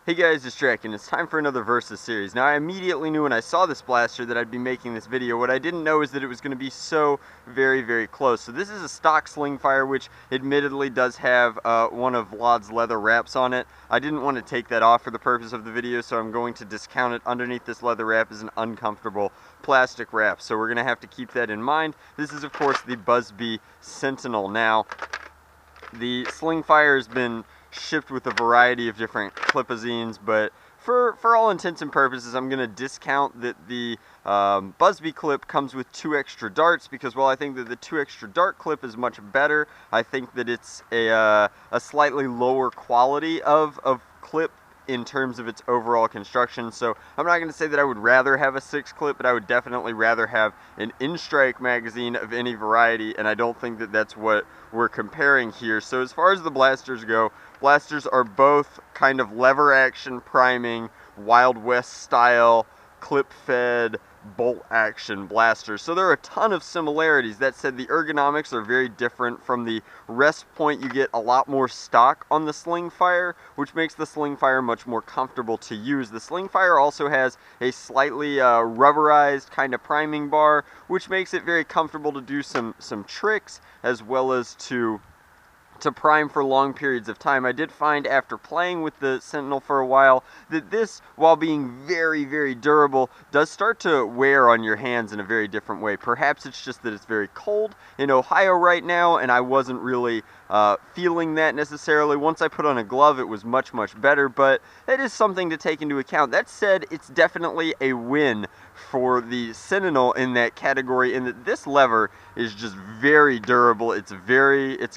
Hey guys, it's Drac, and it's time for another Versus series. Now, I immediately knew when I saw this blaster that I'd be making this video. What I didn't know is that it was going to be so very, very close. So this is a stock Slingfire, which admittedly does have one of LordDraconical leather wraps on it. I didn't want to take that off for the purpose of the video, so I'm going to discount it. Underneath this leather wrap is an uncomfortable plastic wrap, so we're going to have to keep that in mind. This is, of course, the Buzzbee Sentinel. Now, the Slingfire has been shipped with a variety of different clipazines, but for all intents and purposes, I'm going to discount that the Buzzbee clip comes with 2 extra darts, because while I think that the 2 extra dart clip is much better, I think that it's a slightly lower quality of clip in terms of its overall construction. So I'm not going to say that I would rather have a 6 clip, but I would definitely rather have an in-strike magazine of any variety, and I don't think that that's what we're comparing here. So as far as the blasters go, blasters are both kind of lever action priming, Wild West style, clip-fed, bolt action blasters. So there are a ton of similarities. That said, the ergonomics are very different. From the rest point, you get a lot more stock on the Slingfire, which makes the Slingfire much more comfortable to use. The Slingfire also has a slightly rubberized kind of priming bar, which makes it very comfortable to do some tricks, as well as to prime for long periods of time. I did find, after playing with the Sentinel for a while, that this, while being very, very durable, does start to wear on your hands in a very different way. Perhaps it's just that it's very cold in Ohio right now, and I wasn't really feeling that necessarily. Once I put on a glove, it was much, much better, but that is something to take into account. That said, it's definitely a win for the Sentinel in that category, in that this lever is just very durable. It's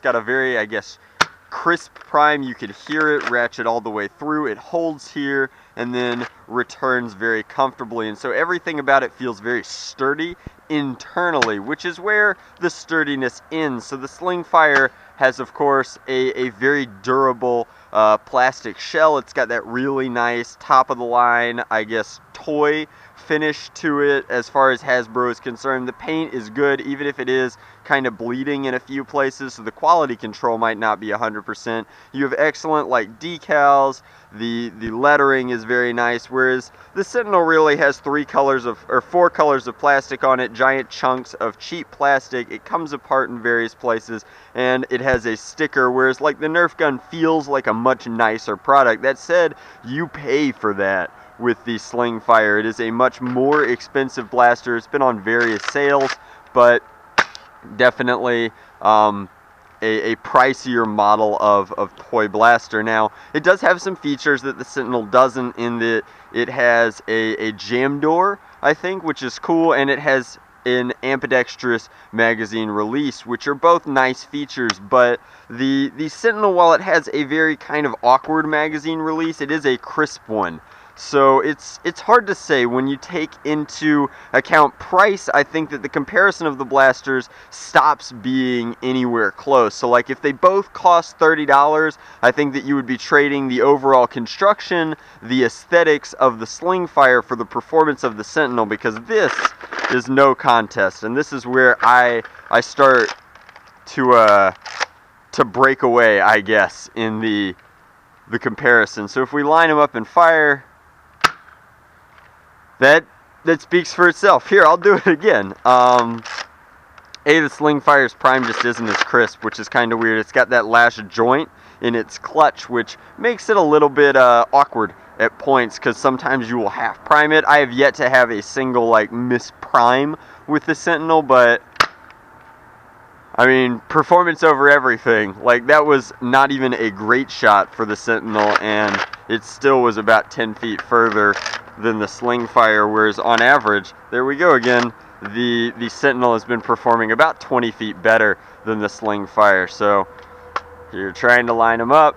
got a very, I guess, crisp prime. You could hear it ratchet all the way through. It holds here and then returns very comfortably, and so everything about it feels very sturdy internally, which is where the sturdiness ends. So the Slingfire has, of course, a very durable plastic shell. It's got that really nice top of the line, I guess, toy finish to it as far as Hasbro is concerned. The paint is good, even if it is kind of bleeding in a few places, so the quality control might not be 100%. You have excellent like decals. The lettering is very nice, whereas the Sentinel really has 4 colors of plastic on it, giant chunks of cheap plastic. It comes apart in various places, and it has a sticker, whereas like the Nerf gun feels like a much nicer product. That said, you pay for that with the Slingfire. It is a much more expensive blaster. It's been on various sales, but definitely a pricier model of toy blaster. Now, it does have some features that the Sentinel doesn't, in that it has a jam door, I think, which is cool, and it has an ambidextrous magazine release, which are both nice features. But the Sentinel, while it has a very kind of awkward magazine release, it is a crisp one. So it's hard to say. When you take into account price, I think that the comparison of the blasters stops being anywhere close. So like if they both cost $30, I think that you would be trading the overall construction, the aesthetics of the Slingfire for the performance of the Sentinel, because this is no contest, and this is where I start to break away, I guess, in the comparison. So if we line them up in fire, that speaks for itself. Here, I'll do it again. The Slingfire's prime just isn't as crisp, which is kind of weird. It's got that lash joint in its clutch, which makes it a little bit awkward at points, because sometimes you will half prime it. I have yet to have a single like misprime with the Sentinel, but I mean, performance over everything. Like, that was not even a great shot for the Sentinel, and it still was about 10 feet further than the Slingfire, whereas on average, there we go again, the Sentinel has been performing about 20 feet better than the Slingfire. So you're trying to line them up.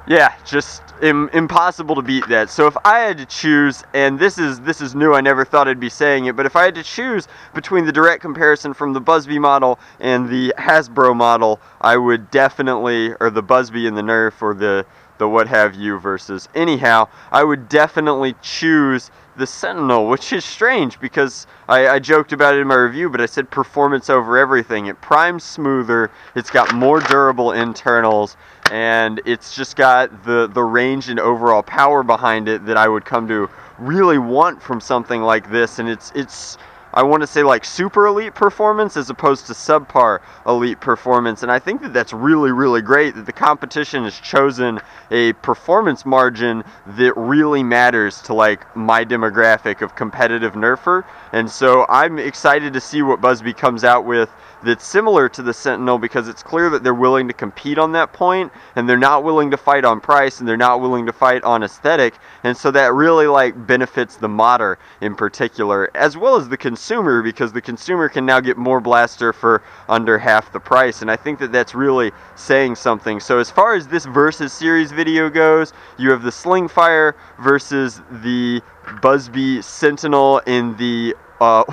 Yeah, just impossible to beat that. So if I had to choose, and this is new, I never thought I'd be saying it, but if I had to choose between the direct comparison from the Buzzbee model and the Hasbro model, I would definitely, or the Buzzbee and the Nerf, or the what have you versus. Anyhow, I would definitely choose the Sentinel, which is strange because I joked about it in my review, but I said performance over everything. It primes smoother, it's got more durable internals, and it's just got the range and overall power behind it that I would come to really want from something like this. And it's I want to say like super elite performance as opposed to subpar elite performance, and I think that that's really great that the competition has chosen a performance margin that really matters to like my demographic of competitive nerfer. And so I'm excited to see what Busby comes out with that's similar to the Sentinel, because it's clear that they're willing to compete on that point, and they're not willing to fight on price, and they're not willing to fight on aesthetic. And so that really like benefits the modder in particular, as well as the consumer, because the consumer can now get more blaster for under half the price. And I think that that's really saying something. So as far as this versus series video goes, you have the Slingfire versus the Busby Sentinel in the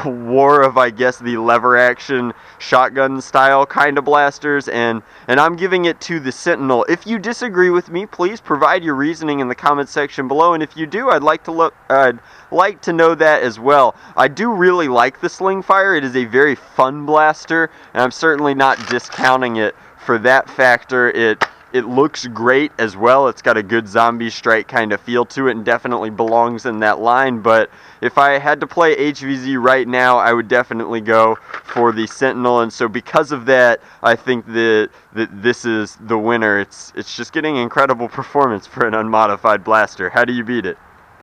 war of, I guess, the lever action shotgun style kind of blasters, and I'm giving it to the Sentinel. If you disagree with me, please provide your reasoning in the comment section below, and if you do, I'd like to know that as well. I do really like the Slingfire. It is a very fun blaster, and I'm certainly not discounting it for that factor. It looks great as well. It's got a good zombie strike kind of feel to it and definitely belongs in that line. But if I had to play HVZ right now, I would definitely go for the Sentinel. And so because of that, I think that this is the winner. It's just getting incredible performance for an unmodified blaster. How do you beat it?